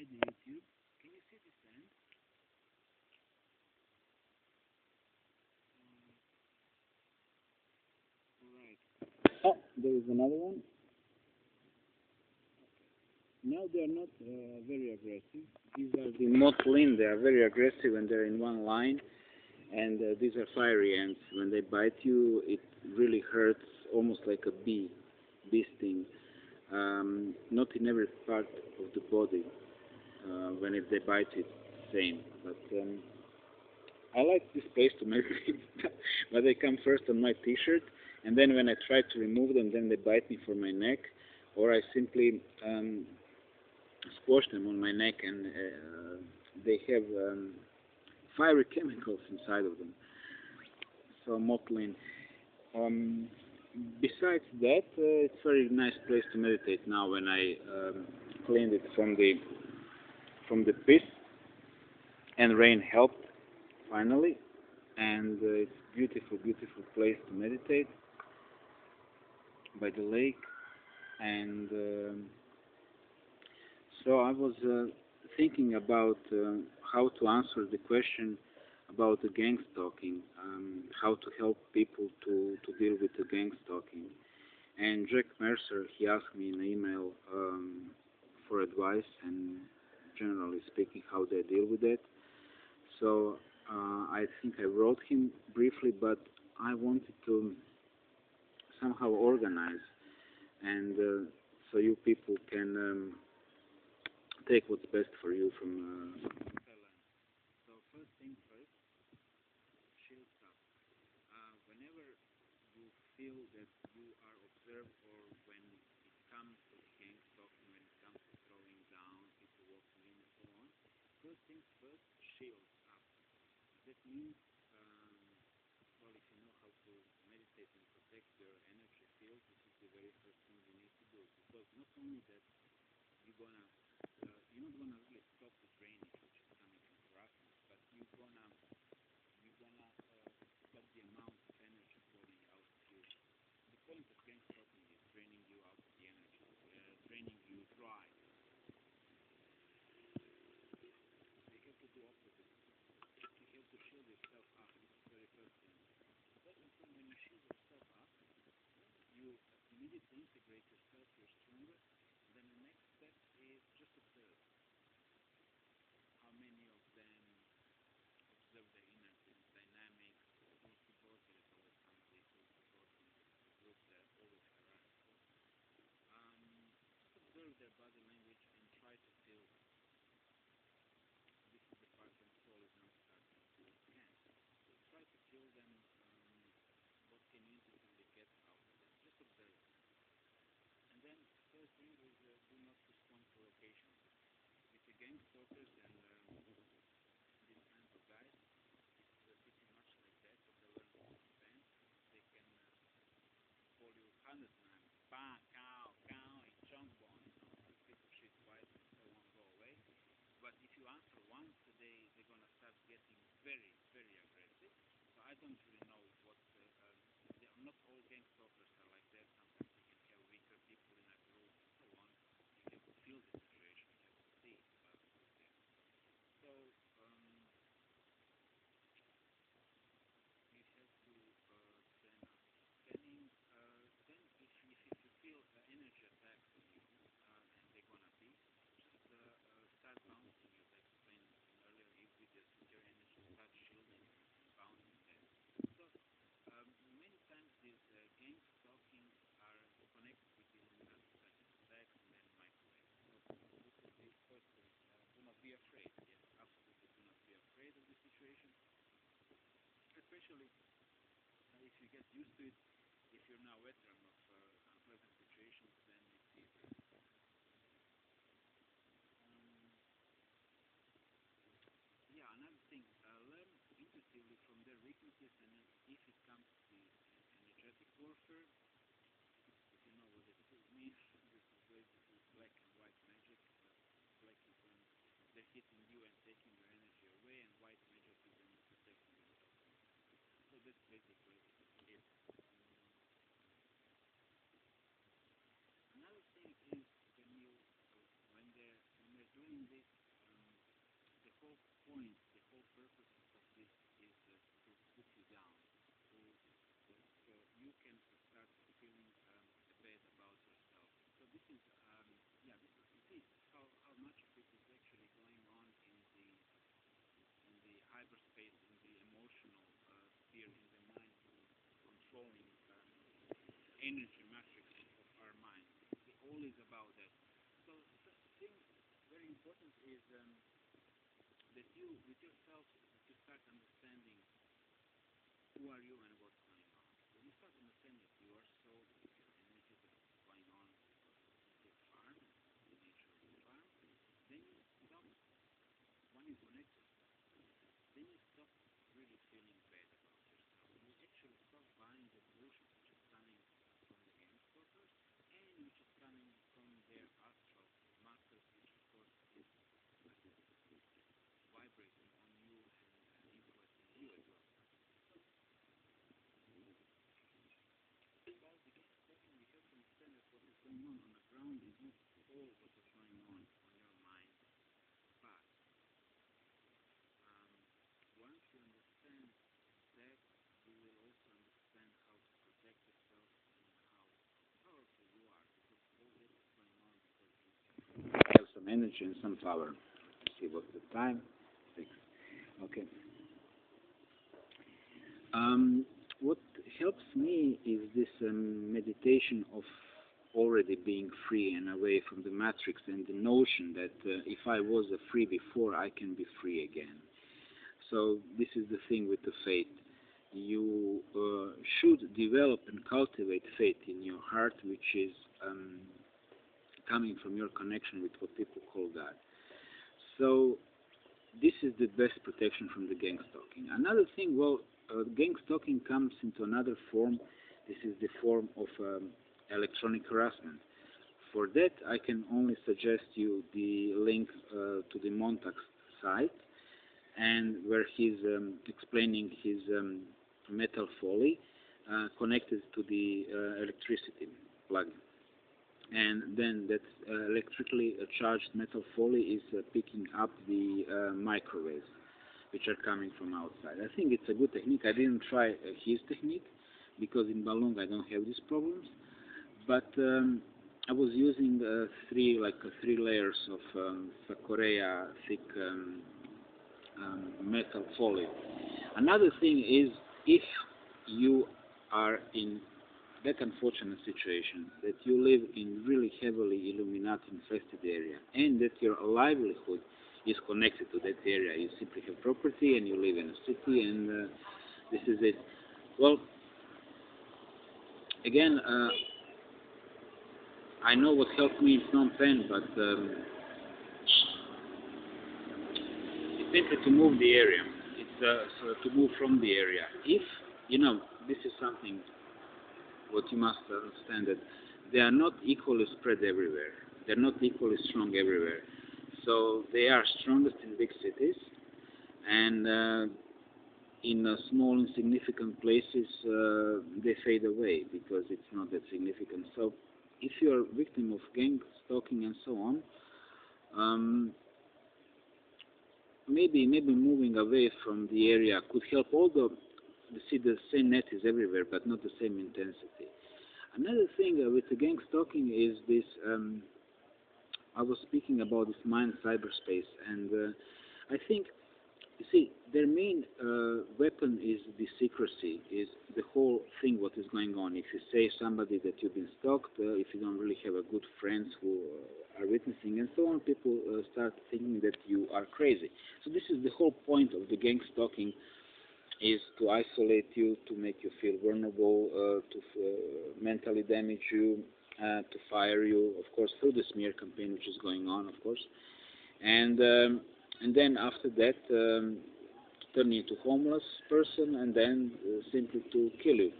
the YouTube. Can you see this end? Alright. Oh, there is another one. Now they are not very aggressive. These are the motlin. They are very aggressive when they're in one line. And these are fiery ants. When they bite you, it really hurts, almost like a bee sting. Not in every part of the body. When they bite, it's the same. But I like this place to meditate. But they come first on my T-shirt, and then when I try to remove them, then they bite me for my neck, or I simply squash them on my neck, and they have fiery chemicals inside of them. So motlin. Besides that, it's a very nice place to meditate now when I cleaned it from the piss, and rain helped finally, and it's a beautiful, beautiful place to meditate by the lake. And so I was thinking about how to answer the question about the gang stalking, how to help people to deal with the gang stalking. And Jack Mercer, he asked me in an email for advice and generally speaking how they deal with it. So I think I wrote him briefly, but I wanted to somehow organize, and so you people can take what's best for you from So first thing first, shield stuff. Whenever you feel that you are observed, or when it comes to gang stalking, when it comes to throwing down, people walking in and so on, first things first, shield up. That means, well, if you know how to meditate and protect your energy field, this is the very first thing you need to do. Because not only that you're not gonna really stop the drainage which is coming from harassment, but you're gonna stop the amount of energy flowing out of you. The point of gang stalking is draining you out of the energy, draining you dry. So you have to do opposite. You have to shield yourself up. This is the very first thing. Second thing, when you shield yourself up, you immediately integrate yourself, you're stronger. And then the next step is just observe. How many of them observe their inner dynamics? Who's the boss? There is always somebody who's the boss in the group. They're always hierarchical. Just observe their body language and try to feel them. This is the part when soul is now starting to scan. So try to feel them. What can you intuitively get out of them? Just observe them. And then third thing is do not respond to locations. With the gang stalkers and these kinds of guys, it's pretty much like that. What I learned from Japan, they can call you 100 times, bang, cow, cow, in chunk bone, piece of shit, wife, and so on, go away. But if you answer once, they're gonna start getting very, very aggressive. So I don't really know what. Not all gang stalkers are like that. Sometimes you can have weaker people in a group and so on. You have to feel the situation. You have to see who's there. So you have to stand up. Scanning. Then if you feel energy attacks on you, and they're gonna be, just start bouncing, as I explained earlier. With your energy, start shielding and bouncing them. So many times these gang stalking are connected with Illuminati panic attacks and then microwaves. So this is the first thing. Do not be afraid. Yes, absolutely do not be afraid of the situation. Especially if you get used to it. If you're now a veteran of unpleasant situations, then it's easier. Yeah, another thing. Learn intuitively from their weaknesses, and then if it comes to the energetic warfare, if you know what it means, this is basically black and white magic. Black is when they're hitting you and taking your energy away, and white magic is when you're protecting yourself. So that's basically it. Another thing is when they're doing this, energy matrix of our mind. It's always about that. So, thing very important is that you, with yourself, you start understanding who are you and what's going on. When you start understanding your soul, your energy, what's going on, your farm, the nature of the farm, then you stop, when you connect yourself, then you stop really feeling bad about yourself. You actually stop buying the bullshit which is coming from the game stalkers and which is coming from their astral masters, which of course is vibrating on you and influencing you as well. So, while the game stalking, we have to understand that what is going on the ground is not all what is going on your mind, but once you understand that, you will also understand how to protect yourself and how powerful you are, because all this is going on because you have some energy and some power. Let's see what's the time. 6. Okay. What helps me is this meditation of already being free and away from the matrix, and the notion that if I was free before, I can be free again. So this is the thing with the faith. You should develop and cultivate faith in your heart, which is coming from your connection with what people call God. So this is the best protection from the gang stalking. Another thing, gang stalking comes into another form. This is the form of electronic harassment. For that, I can only suggest you the link to the Montag's site, and where he's explaining his metal foley connected to the electricity plug. And then that electrically charged metal foley is picking up the microwaves which are coming from outside. I think it's a good technique. I didn't try his technique because in Balong I don't have these problems, but I was using three layers of Korea thick metal foley. Another thing is, if you are in that unfortunate situation that you live in really heavily Illuminati infested area and that your livelihood is connected to that area, you simply have property and you live in a city, and this is it. Well, again, I know what helped me in Phnom Penh, but it's simply to move the area. It's so to move from the area. If, this is something what you must understand, that they are not equally spread everywhere. They're not equally strong everywhere. So they are strongest in big cities, and in small insignificant places they fade away because it's not that significant. So if you're a victim of gang stalking and so on, maybe moving away from the area could help, although you see the same net is everywhere but not the same intensity. Another thing with the gang stalking is this, I was speaking about this mind cyberspace, and I think, you see, their main weapon is the secrecy, is the whole thing what is going on. If you say somebody that you've been stalked, if you don't really have a good friends who are witnessing and so on, people start thinking that you are crazy. So this is the whole point of the gang stalking, is to isolate you, to make you feel vulnerable, to mentally damage you, to fire you, of course, through the smear campaign which is going on, of course. And then after that, turn you into a homeless person, and then simply to kill you.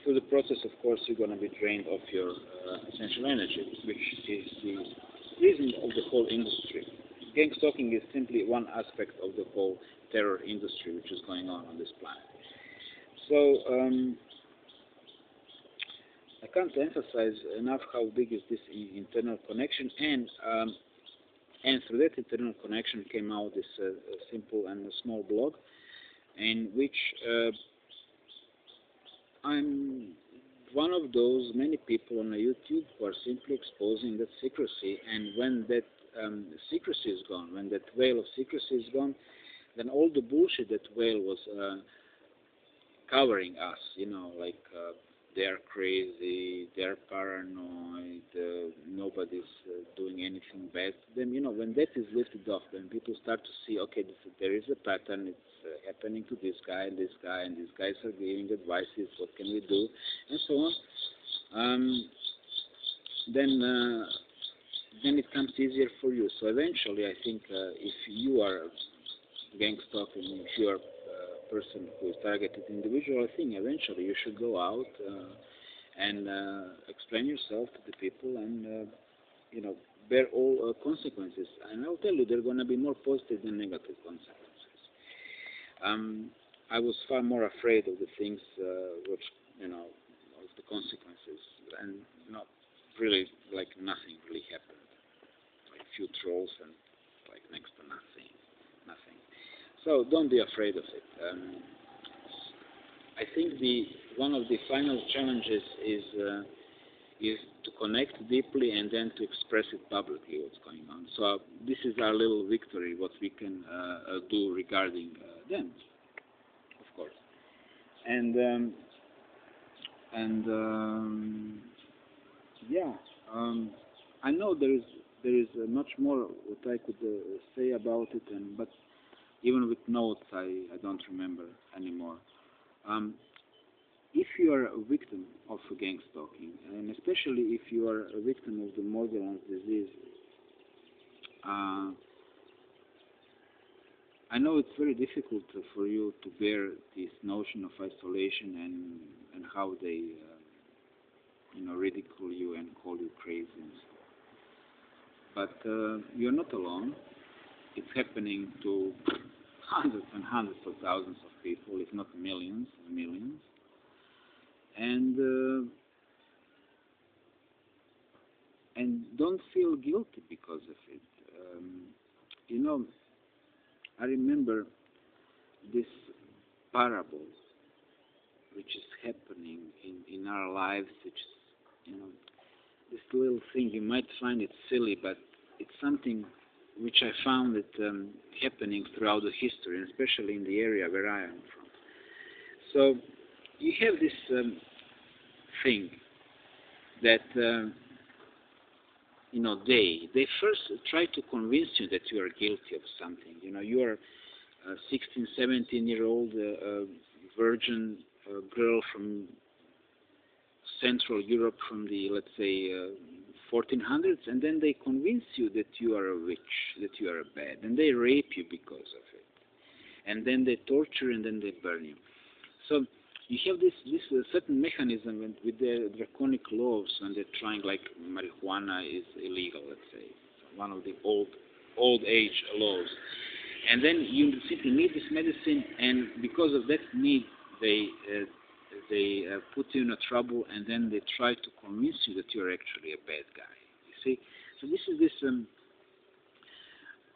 Through the process, of course, you're going to be drained of your essential energy, which is the reason of the whole industry. Gang stalking is simply one aspect of the whole terror industry which is going on this planet. So I can't emphasize enough how big is this internal connection, and through that internal connection came out this simple and small blog, in which I'm one of those many people on YouTube who are simply exposing that secrecy, and when that secrecy is gone, when that veil of secrecy is gone, then all the bullshit that veil was covering us, like they're crazy, they're paranoid, nobody's doing anything bad. Then, when that is lifted off, when people start to see, okay, there is a pattern, it's happening to this guy and this guy, and these guys are giving advices, what can we do, and so on, then it comes easier for you. So eventually, I think if you are gang stalking, if you are a person who is targeted individual, I think eventually you should go out and explain yourself to the people and, bear all consequences. And I'll tell you, there are going to be more positive than negative consequences. I was far more afraid of the things which, of the consequences, and not really, like nothing really happened. Like few trolls and like next to nothing. So don't be afraid of it. I think one of the final challenges is to connect deeply and then to express it publicly what's going on. So this is our little victory, what we can do regarding them, of course. I know there is much more what I could say about it, but even with notes, I don't remember anymore. If you are a victim of gang stalking, and especially if you are a victim of the Morgellons disease, I know it's very difficult for you to bear this notion of isolation and how they, ridicule you and call you crazy and so. But you're not alone. It's happening to hundreds and hundreds of thousands of people, if not millions and millions. And don't feel guilty because of it. I remember this parable which is happening in our lives, which is, this little thing, you might find it silly, but it's something which I found it happening throughout the history, and especially in the area where I am from. So you have this thing that they first try to convince you that you are guilty of something. You are a 16, 17-year-old virgin girl from Central Europe, from the, let's say, 1400s, and then they convince you that you are a witch, that you are bad, and they rape you because of it, and then they torture and then they burn you. So you have this certain mechanism with the draconic laws, and they're trying, like marijuana is illegal, let's say, one of the old age laws, and then you simply need this medicine, and because of that need, they put you in a trouble, and then they try to convince you that you're actually a bad guy. You see? So this is this,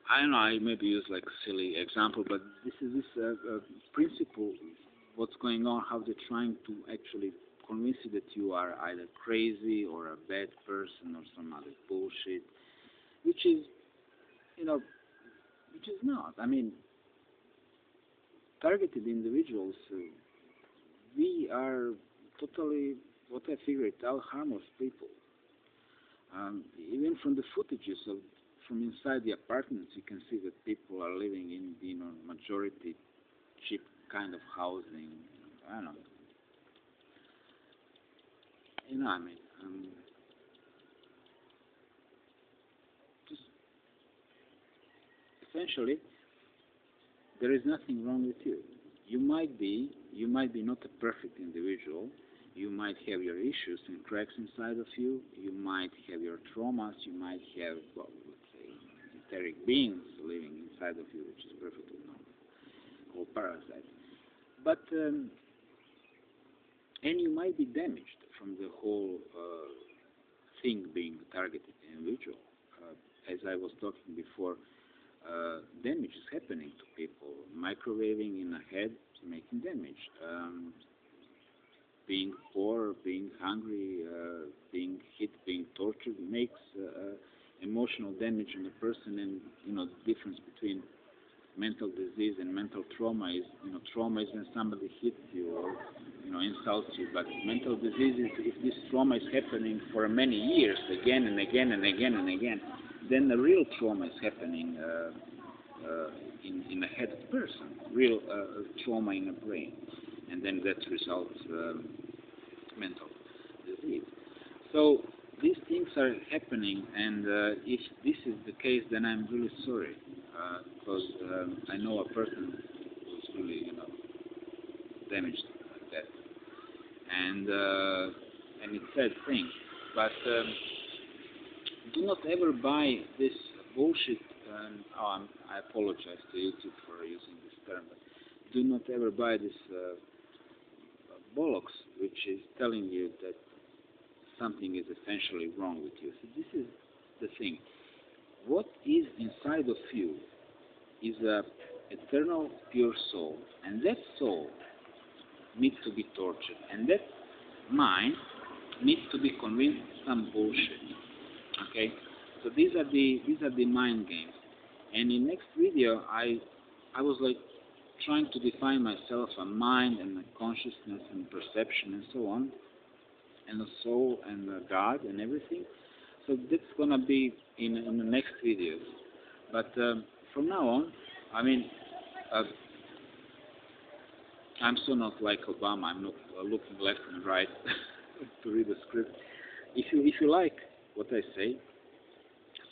I don't know, I maybe use like a silly example, but this is this principle, what's going on, how they're trying to actually convince you that you are either crazy or a bad person or some other bullshit, which is, which is not. I mean, targeted individuals, we are totally, what I figured out, harmless people. Even from the footages from inside the apartments, you can see that people are living in, majority cheap kind of housing. I don't know. Just essentially, there is nothing wrong with you. You might be not a perfect individual. You might have your issues and cracks inside of you. You might have your traumas. You might have, well, let's say, etheric beings living inside of you, which is perfectly normal, called parasites. But, and you might be damaged from the whole thing being targeted individual. As I was talking before, damage is happening to people. Microwaving in the head is making damage. Being poor, being hungry, being hit, being tortured makes emotional damage in a person, and the difference between mental disease and mental trauma is, trauma is when somebody hits you or, insults you. But mental disease is if this trauma is happening for many years, again and again and again and again, then the real trauma is happening in the head of the person, real trauma in the brain, and then that results mental disease. So these things are happening, and if this is the case, then I'm really sorry, because I know a person who's really, damaged like that, and it's a sad thing. But do not ever buy this bullshit. I apologize to YouTube for using this term, but do not ever buy this bollocks, which is telling you that something is essentially wrong with you. So this is the thing. What is inside of you is a eternal pure soul, and that soul needs to be tortured, and that mind needs to be convinced some bullshit. Okay, so these are the mind games. And in next video, I was like trying to define myself a mind and a consciousness and perception and so on, and a soul and a God and everything. So that's gonna be in the next videos. But from now on, I mean, I'm so not like Obama. I'm not looking left and right to read the script. If you like what I say,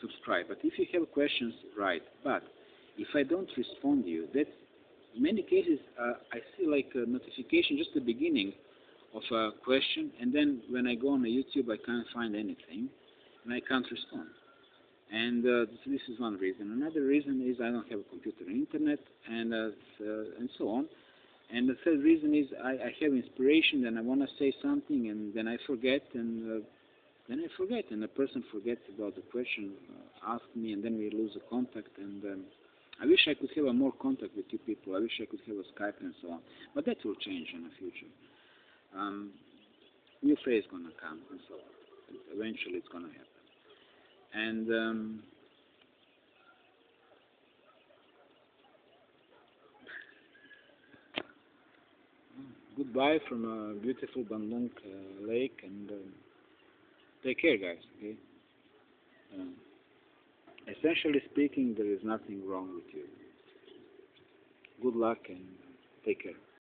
subscribe. But if you have questions, write. But if I don't respond to you, that's in many cases I see like a notification just the beginning of a question, and then when I go on YouTube I can't find anything and I can't respond. And this is one reason. Another reason is I don't have a computer and internet, and so on. And the third reason is I have inspiration and I want to say something, and then I forget, and then I forget, and the person forgets about the question asked me, and then we lose the contact. And I wish I could have a more contact with you people. I wish I could have a Skype and so on. But that will change in the future. New phase is going to come, and so on. Eventually it's going to happen. And goodbye from a beautiful Bandung lake, and take care, guys. Okay. Essentially speaking, there is nothing wrong with you. Good luck and take care.